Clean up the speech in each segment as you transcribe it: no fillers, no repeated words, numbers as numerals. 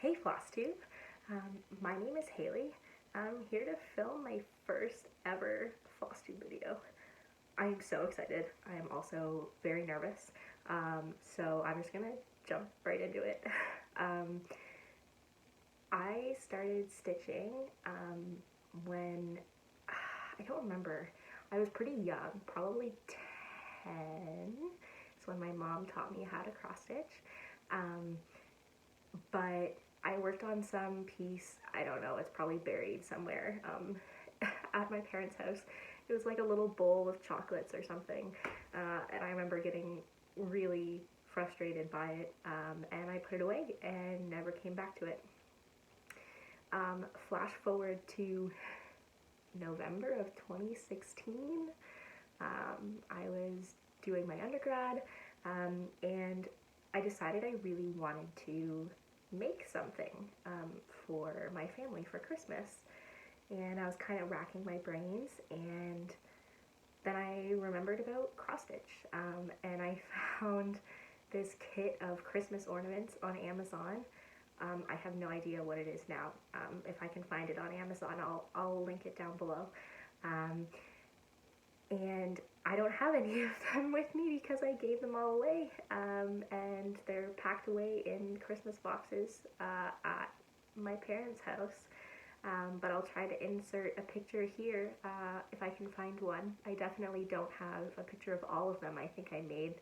Hey Flosstube, my name is Haley. I'm here to film my first ever Flosstube video. I'm so excited. I am also very nervous, so I'm just gonna jump right into it. I started stitching when, I don't remember, I was pretty young, probably 10. It's when my mom taught me how to cross stitch. But I worked on some piece, I don't know, it's probably buried somewhere at my parents' house. It was like a little bowl of chocolates or something, and I remember getting really frustrated by it, and I put it away and never came back to it. Flash forward to November of 2016, I was doing my undergrad, and I decided I really wanted to make something for my family for Christmas. And I was kind of racking my brains, and then I remembered about cross stitch, and I found this kit of Christmas ornaments on Amazon. I have no idea what it is now. If I can find it on Amazon, I'll link it down below. And I don't have any of them with me because I gave them all away, and they're packed away in Christmas boxes at my parents' house. But I'll try to insert a picture here if I can find one. I definitely don't have a picture of all of them. I think I made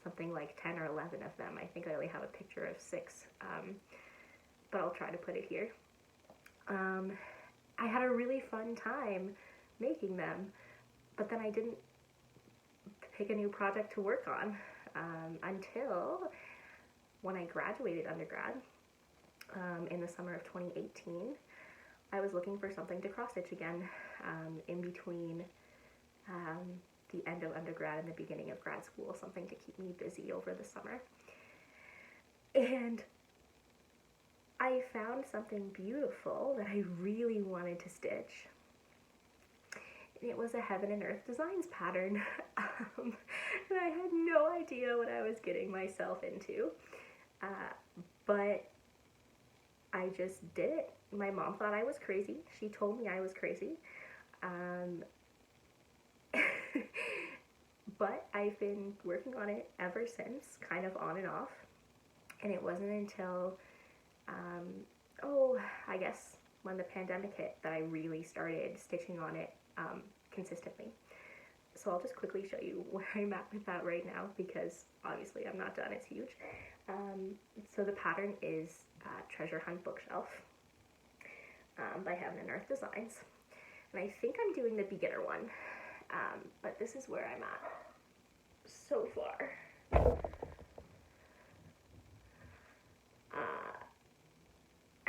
something like 10 or 11 of them. I think I only have a picture of 6, but I'll try to put it here. I had a really fun time making them, but then I didn't pick a new project to work on until when I graduated undergrad in the summer of 2018. I was looking for something to cross stitch again in between the end of undergrad and the beginning of grad school, something to keep me busy over the summer. And I found something beautiful that I really wanted to stitch. And it was a Heaven and Earth Designs pattern. And I had no idea what I was getting myself into. But I just did it. My mom thought I was crazy. She told me I was crazy. But I've been working on it ever since, kind of on and off. And it wasn't until, I guess when the pandemic hit that I really started stitching on it consistently. So I'll just quickly show you where I'm at with that right now, because obviously I'm not done, it's huge. So the pattern is Treasure Hunt Bookshelf by Heaven and Earth Designs. And I think I'm doing the beginner one, but this is where I'm at so far.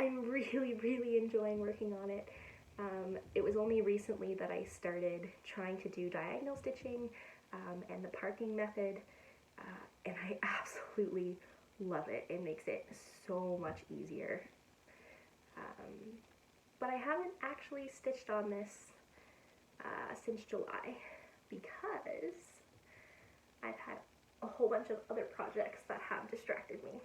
I'm really enjoying working on it. It was only recently that I started trying to do diagonal stitching and the parking method, and I absolutely love it. It makes it so much easier. But I haven't actually stitched on this since July because I've had a whole bunch of other projects that have distracted me.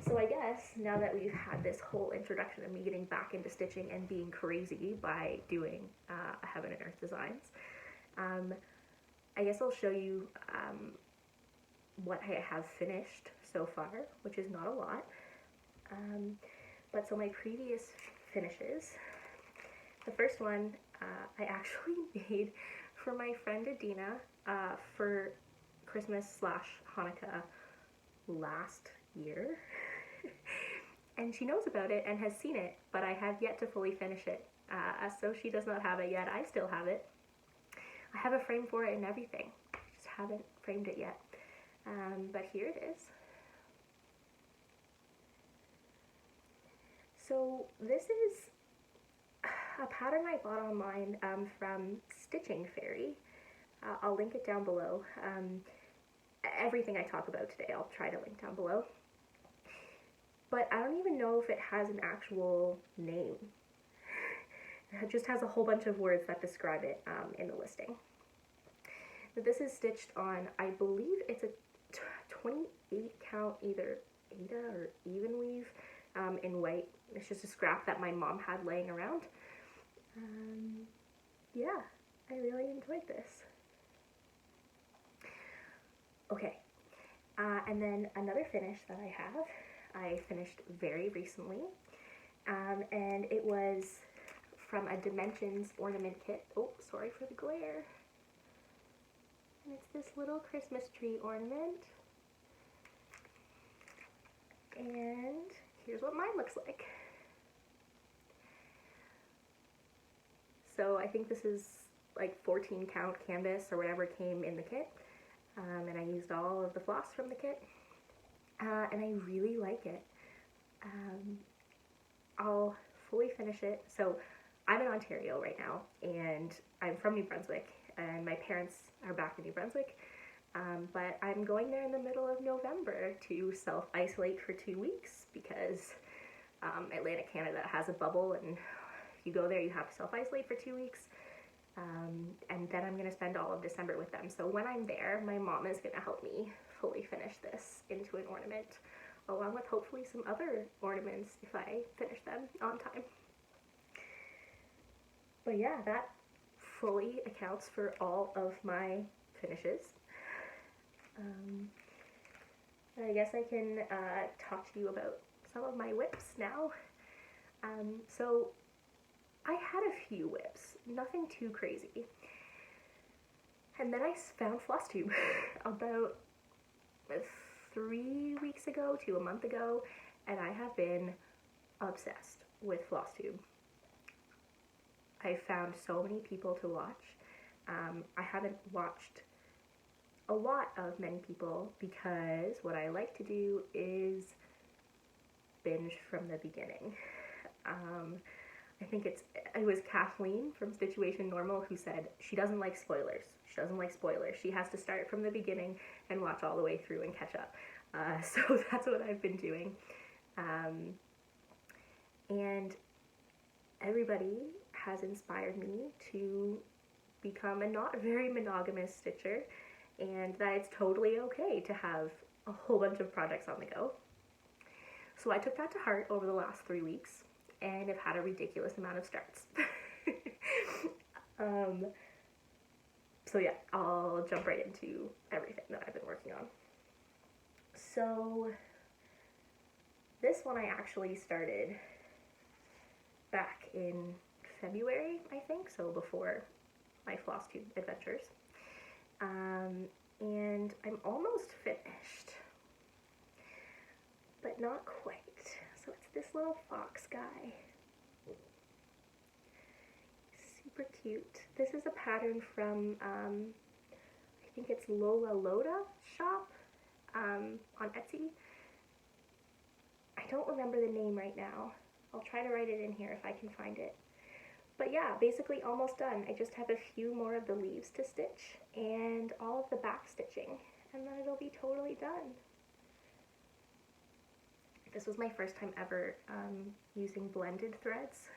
So I guess now that we've had this whole introduction of me getting back into stitching and being crazy by doing a Heaven and Earth Designs, I guess I'll show you what I have finished so far, which is not a lot. But so my previous finishes, the first one I actually made for my friend Adina for Christmas/Hanukkah last year. And she knows about it and has seen it, but I have yet to fully finish it. So she does not have it yet. I still have it. I have a frame for it and everything. I just haven't framed it yet. But here it is. So this is a pattern I bought online from Stitching Fairy. I'll link it down below. Everything I talk about today I'll try to link down below. But I don't even know if it has an actual name. It just has a whole bunch of words that describe it in the listing. But this is stitched on, I believe it's a 28 count either Aida or even weave in white. It's just a scrap that my mom had laying around. Yeah, I really enjoyed this. Okay, and then another finish that I finished very recently, and it was from a Dimensions ornament kit. Oh, sorry for the glare. And it's this little Christmas tree ornament. And here's what mine looks like. So I think this is like 14 count canvas or whatever came in the kit. And I used all of the floss from the kit. And I really like it. I'll fully finish it. So I'm in Ontario right now, and I'm from New Brunswick, and my parents are back in New Brunswick. But I'm going there in the middle of November to self-isolate for 2 weeks because Atlantic Canada has a bubble, and if you go there you have to self-isolate for 2 weeks. And then I'm going to spend all of December with them. So when I'm there, my mom is going to help me fully finish this into an ornament, along with hopefully some other ornaments if I finish them on time. But yeah, that fully accounts for all of my finishes. I guess I can talk to you about some of my whips now. So I had a few whips, nothing too crazy. And then I found Flosstube about 3 weeks ago to a month ago, and I have been obsessed with Flosstube. I found so many people to watch. I haven't watched a lot of many people because what I like to do is binge from the beginning. I think it was Kathleen from Situation Normal who said she doesn't like spoilers. She doesn't like spoilers. She has to start from the beginning and watch all the way through and catch up. So that's what I've been doing. And everybody has inspired me to become a not very monogamous stitcher, and that it's totally okay to have a whole bunch of projects on the go. So I took that to heart over the last 3 weeks and have had a ridiculous amount of starts. So yeah, I'll jump right into everything that I've been working on. So this one I actually started back in February, I think, so before my Flosstube adventures. And I'm almost finished, but not quite. So it's this little fox guy. Super cute. This is a pattern from, I think it's Lola Loda shop on Etsy. I don't remember the name right now. I'll try to write it in here if I can find it. But yeah, basically almost done. I just have a few more of the leaves to stitch and all of the back stitching, and then it'll be totally done. This was my first time ever using blended threads,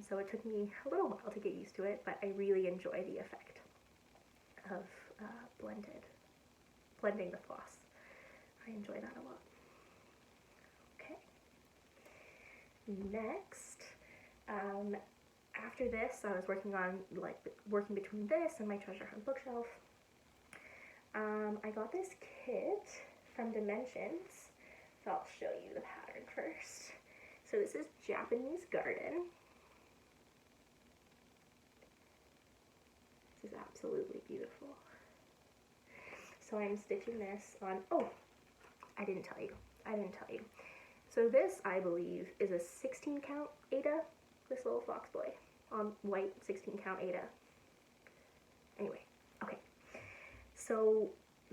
so it took me a little while to get used to it, but I really enjoy the effect of blending the floss. I enjoy that a lot. Okay. Next, after this, I was working between this and my treasure hunt bookshelf. I got this kit from Dimensions, so I'll show you the pattern first. So this is Japanese Garden. This is absolutely beautiful. So I'm stitching this on, oh, I didn't tell you. So this, I believe, is a 16 count Aida, this little fox boy, on white 16 count Aida. Anyway, okay. So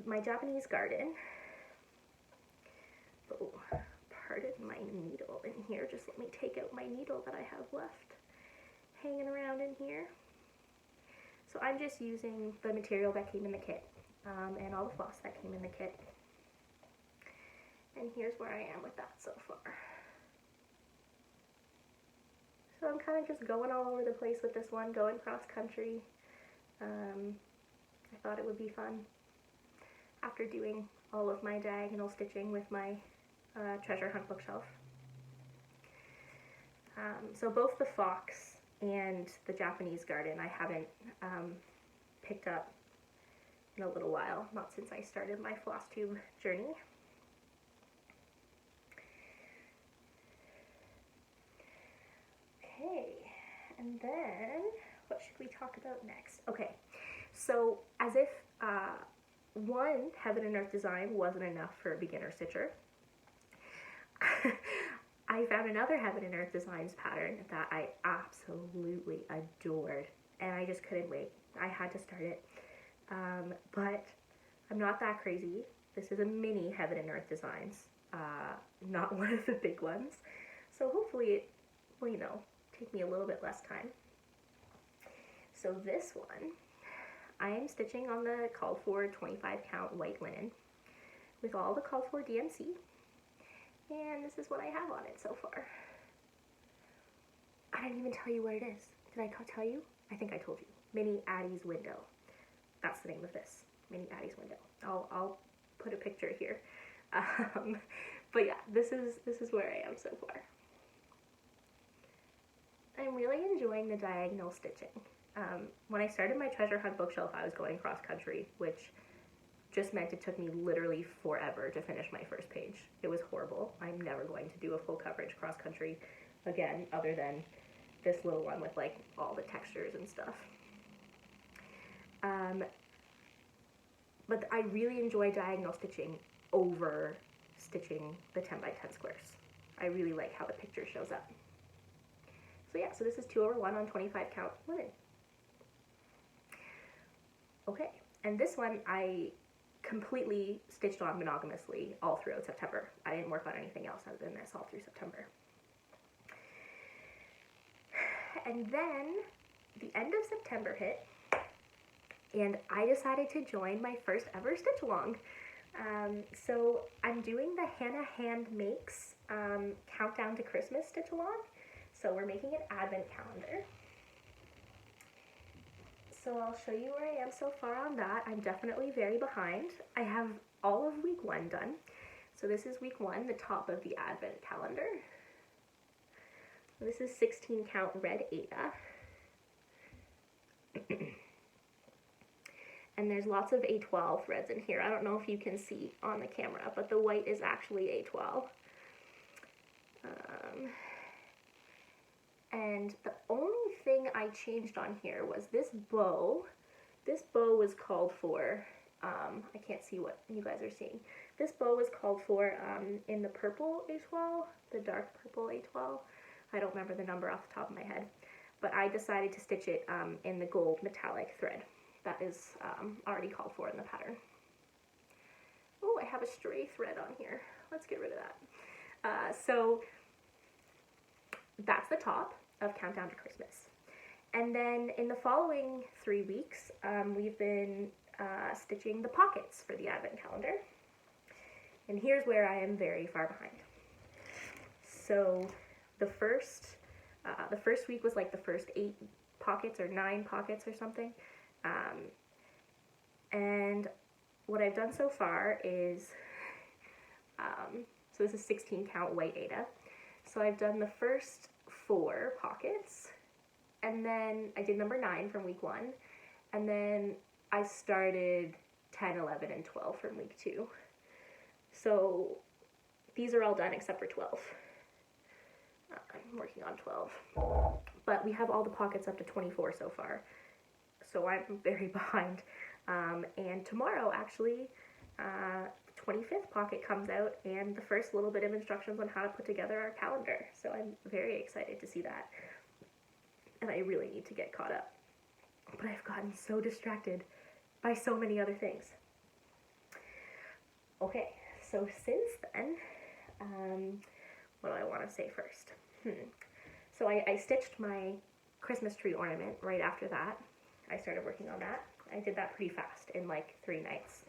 my Japanese Garden, oh, pardon my needle in here, just let me take out my needle that I have left hanging around in here. So I'm just using the material that came in the kit, and all the floss that came in the kit. And here's where I am with that so far. So I'm kind of just going all over the place with this one, going cross country. I thought it would be fun after doing all of my diagonal stitching with my treasure hunt bookshelf. So both the fox and the Japanese garden I haven't picked up in a little while, not since I started my FLOSSTUBE journey. Okay, and then what should we talk about next? Okay, so as if one Heaven and Earth design wasn't enough for a beginner stitcher, I found another Heaven and Earth Designs pattern that I absolutely adored, and I just couldn't wait. I had to start it, but I'm not that crazy. This is a mini Heaven and Earth Designs, not one of the big ones, so hopefully it will, you know, take me a little bit less time. So this one, I am stitching on the called for 25 count white linen with all the called for DMC. And this is what I have on it so far. I didn't even tell you what it is. Did I tell you? I think I told you. Mini Addie's Window. That's the name of this. Mini Addie's Window. I'll put a picture here. But yeah, this is where I am so far. I'm really enjoying the diagonal stitching. When I started my treasure hunt bookshelf, I was going cross country, which just meant it took me literally forever to finish my first page. It was horrible. I'm never going to do a full coverage cross country again, other than this little one with like all the textures and stuff. But I really enjoy diagonal stitching over stitching the 10 by 10 squares. I really like how the picture shows up. So yeah, so this is 2/1 on 25 count linen. Okay, and this one I completely stitched on monogamously all throughout September. I didn't work on anything else other than this all through September. And then the end of September hit, and I decided to join my first ever stitch along. So I'm doing the Hannah Hand Makes Countdown to Christmas stitch along. So we're making an advent calendar. So I'll show you where I am so far on that. I'm definitely very behind. I have all of week 1 done. So this is week 1, the top of the advent calendar. This is 16 count red Aida. And there's lots of A12 threads in here. I don't know if you can see on the camera, but the white is actually A12. And the only thing I changed on here was this bow. This bow was called for, I can't see what you guys are seeing. This bow was called for in the purple A12, the dark purple A12. I don't remember the number off the top of my head, but I decided to stitch it in the gold metallic thread. That is already called for in the pattern. Oh, I have a stray thread on here. Let's get rid of that. So that's the top of Countdown to Christmas. And then in the following 3 weeks, we've been stitching the pockets for the advent calendar. And here's where I am very far behind. So the first week was like the first 8 pockets or 9 pockets or something. And what I've done so far is, so this is 16 count white Aida. So I've done the first 4 pockets, and then I did number 9 from week 1, and then I started 10, 11, and 12 from week 2. So these are all done except for 12. I'm working on 12. But we have all the pockets up to 24 so far. So I'm very behind. And tomorrow, actually, the 25th pocket comes out, and the first little bit of instructions on how to put together our calendar. So I'm very excited to see that. And I really need to get caught up. But I've gotten so distracted by so many other things. Okay, so since then, what do I want to say first? So I stitched my Christmas tree ornament right after that. I started working on that. I did that pretty fast in like 3 nights.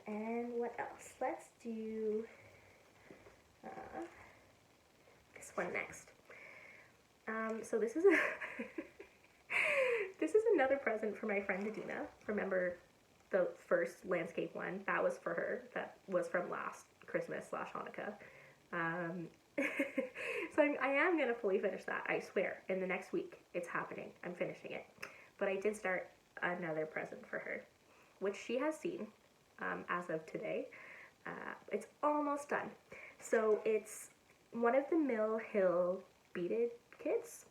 And what else? Let's do this one next. So this is this is another present for my friend Adina. Remember the first landscape one, that was for her. That was from last Christmas/Hanukkah. So I am going to fully finish that, I swear. In the next week, it's happening. I'm finishing it. But I did start another present for her, which she has seen as of today. It's almost done. So it's one of the Mill Hill beaded kits,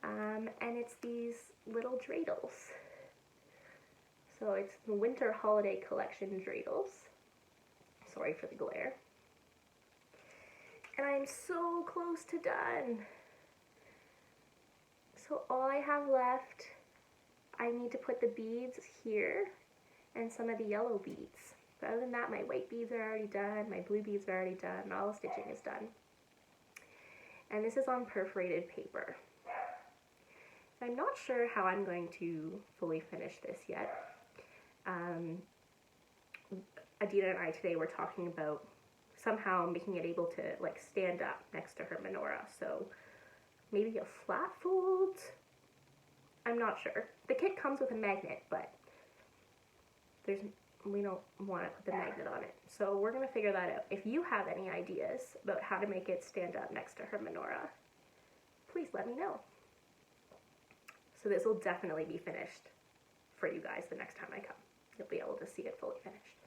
and it's these little dreidels. So it's the Winter Holiday Collection dreidels. Sorry for the glare. And I'm so close to done. So all I have left, I need to put the beads here and some of the yellow beads. But other than that, my white beads are already done, my blue beads are already done, all the stitching is done. And this is on perforated paper. I'm not sure how I'm going to fully finish this yet. Adina and I today were talking about somehow making it able to like stand up next to her menorah. So maybe a flat fold? I'm not sure. The kit comes with a magnet, but we don't want to put the magnet on it. So we're going to figure that out. If you have any ideas about how to make it stand up next to her menorah, please let me know. So this will definitely be finished for you guys the next time I come. You'll be able to see it fully finished.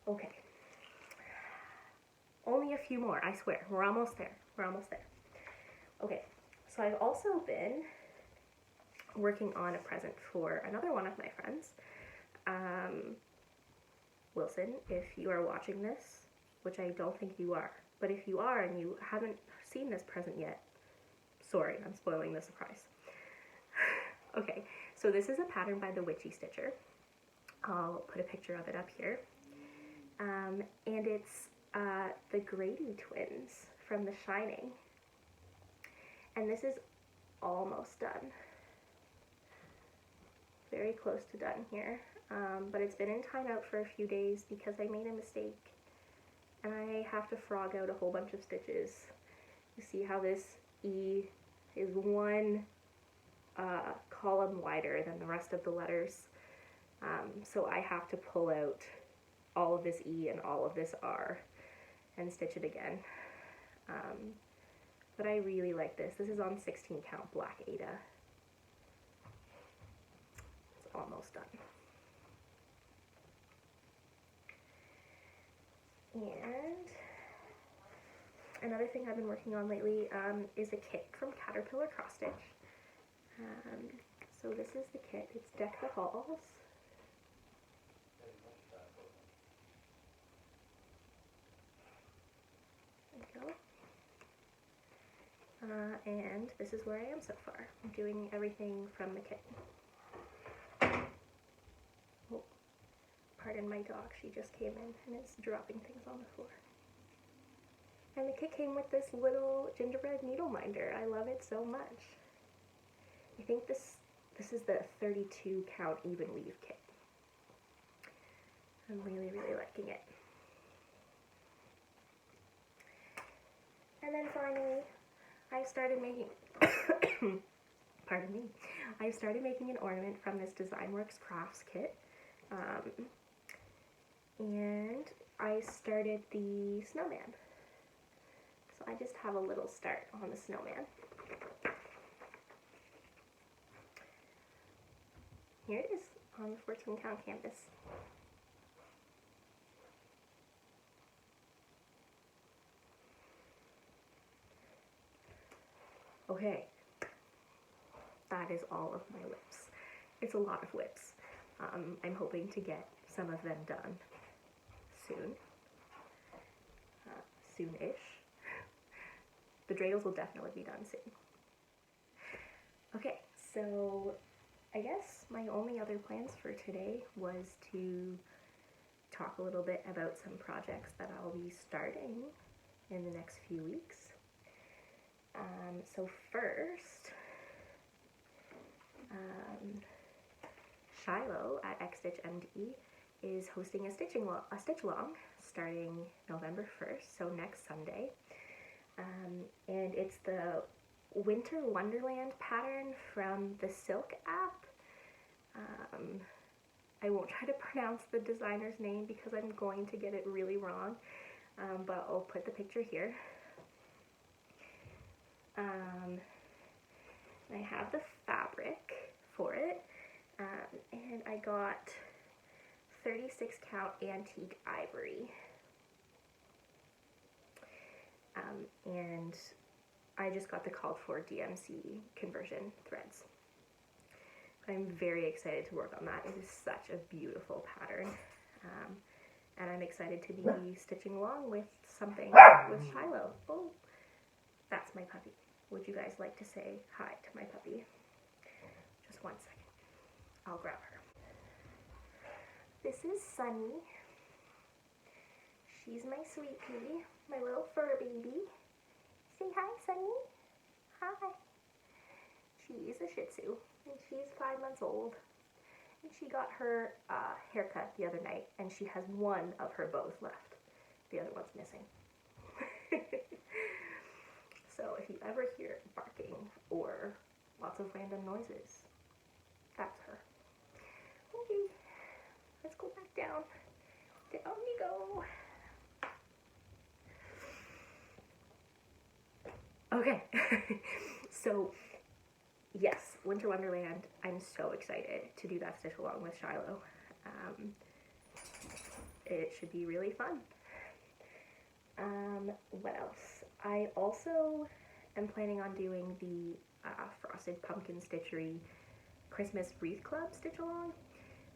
Okay. Only a few more, I swear. We're almost there. We're almost there. Okay, so I've also been working on a present for another one of my friends. Wilson, if you are watching this, which I don't think you are, but if you are and you haven't seen this present yet, sorry, I'm spoiling the surprise. Okay, so this is a pattern by the Witchy Stitcher. I'll put a picture of it up here. And it's the Grady twins from The Shining. And this is almost done. Very close to done here. But it's been in timeout for a few days because I made a mistake. And I have to frog out a whole bunch of stitches. You see how this E is one column wider than the rest of the letters. So I have to pull out all of this E and all of this R and stitch it again. But I really like this. This is on 16 count Black Ada. It's almost done. And another thing I've been working on lately is a kit from Caterpillar Cross Stitch. So this is the kit. It's Deck the Halls. There we go. And this is where I am so far. I'm doing everything from the kit. Oh, pardon my dog, she just came in and is dropping things on the floor. And the kit came with this little gingerbread needle minder. I love it so much. I think this is the 32 count even weave kit. I'm really, really liking it. And then finally, I started making, pardon me, I started making an ornament from this DesignWorks Crafts kit. And I started the snowman. So I just have a little start on the snowman. Here it is on the 14 count canvas. Okay, that is all of my whips. It's a lot of whips. I'm hoping to get some of them done soon. Soon-ish. The dreidels will definitely be done soon. Okay, so I guess my only other plans for today was to talk a little bit about some projects that I'll be starting in the next few weeks. So first, Shiloh at X-Stitch MD is hosting a stitch along starting November 1st, so next Sunday. And it's the Winter Wonderland pattern from the Silk app. I won't try to pronounce the designer's name because I'm going to get it really wrong, but I'll put the picture here. I have the fabric for it, and I got 36 count antique ivory, and I just got the called for DMC conversion threads. I'm very excited to work on that. It is such a beautiful pattern, and I'm excited to be stitching along with something with Shiloh. Oh, that's my puppy. Would you guys like to say hi to my puppy? Just one second. I'll grab her. This is Sunny. She's my sweet pea, my little fur baby. Say hi, Sunny. Hi. She is a Shih Tzu, and she's 5 months old. And she got her haircut the other night, and she has one of her bows left. The other one's missing. So if you ever hear barking or lots of random noises, that's her. Okay, let's go back down. Down we go. Okay, so yes, Winter Wonderland, I'm so excited to do that stitch along with Shiloh. It should be really fun. What else? I also am planning on doing the Frosted Pumpkin Stitchery Christmas Wreath Club stitch along,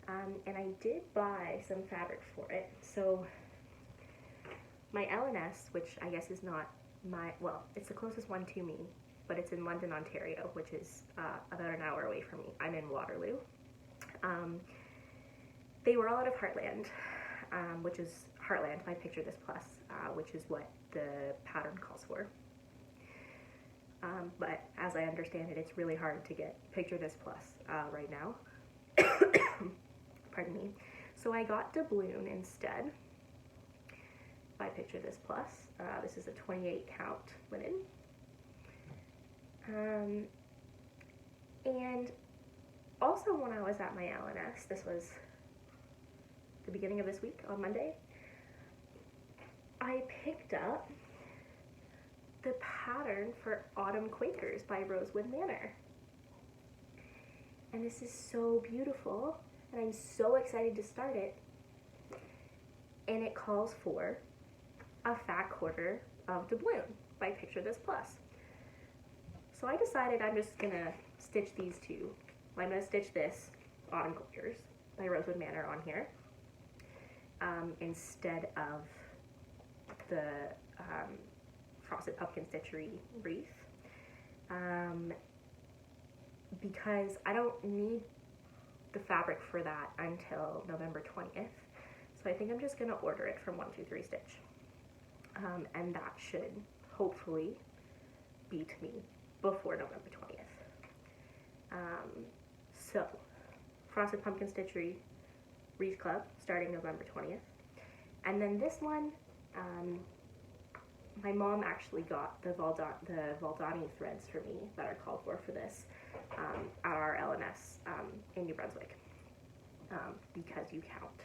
and I did buy some fabric for it. So my LNS, which I guess is not my, well, it's the closest one to me, but it's in London, Ontario, which is about an hour away from me. I'm in Waterloo. They were all out of Heartland, which is Heartland by Picture This Plus, which is what the pattern calls for. But as I understand it, it's really hard to get Picture This Plus right now. Pardon me. So I got doubloon instead by Picture This Plus. This is a 28 count linen. And also when I was at my LNS, this was the beginning of this week on Monday, I picked up the pattern for Autumn Quakers by Rosewood Manor. And this is so beautiful, and I'm so excited to start it. And it calls for a fat quarter of doubloon by Picture This Plus. So I decided I'm just gonna stitch these two. I'm gonna stitch this Autumn Quakers by Rosewood Manor on here instead of the Frosted Pumpkin Stitchery wreath, because I don't need the fabric for that until November 20th. So I think I'm just gonna order it from 123 Stitch, and that should hopefully be to me before November 20th. So Frosted Pumpkin Stitchery Wreath Club starting November 20th, and then this one, my mom actually got the Valdani threads for me that are called for this at our LNS in New Brunswick, because you count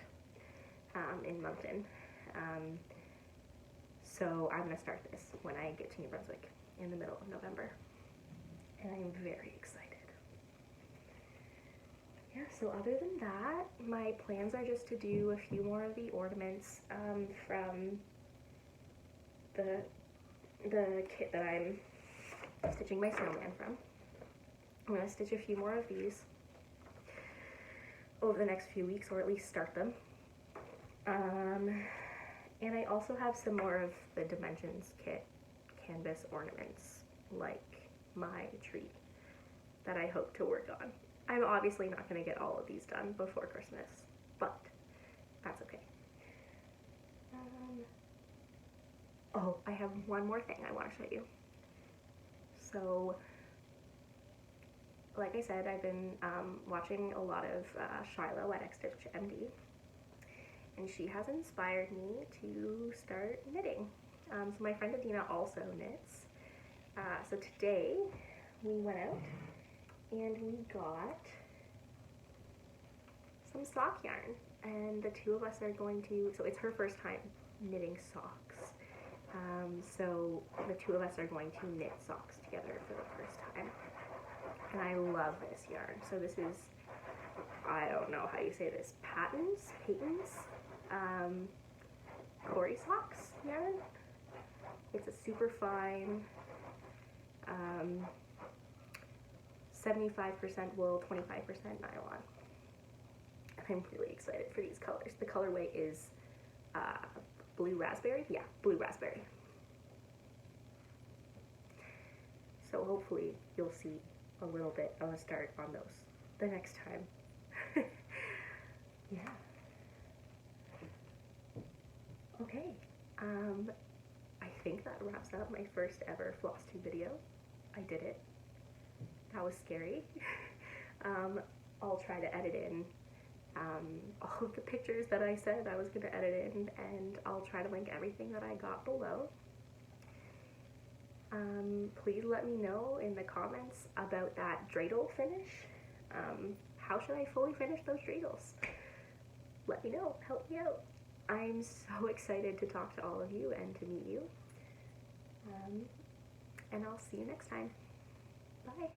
in Moncton. So I'm gonna start this when I get to New Brunswick in the middle of November, and I'm very excited. Yeah, so other than that, my plans are just to do a few more of the ornaments from the kit that I'm stitching my snowman from. I'm going to stitch a few more of these over the next few weeks, or at least start them. And I also have some more of the Dimensions kit canvas ornaments, like my tree, that I hope to work on. I'm obviously not going to get all of these done before Christmas, but that's okay. Oh, I have one more thing I want to show you. So, like I said, I've been watching a lot of Shiloh at Stitch MD, and she has inspired me to start knitting. So my friend Adina also knits. So today we went out and we got some sock yarn, and the two of us are going to, so it's her first time knitting socks. So the two of us are going to knit socks together for the first time. And I love this yarn. So this is, I don't know how you say this, Patons, Cory socks yarn. It's a super fine, 75% wool, 25% nylon. I'm really excited for these colors. The colorway is blue raspberry. Yeah, blue raspberry. So hopefully you'll see a little bit of a start on those the next time. Yeah. Okay. I think that wraps up my first ever FLOSSTUBE video. I did it. That was scary. I'll try to edit in all of the pictures that I said I was going to edit in, and I'll try to link everything that I got below. Please let me know in the comments about that dreidel finish. How should I fully finish those dreidels? Let me know. Help me out. I'm so excited to talk to all of you and to meet you. And I'll see you next time. Bye.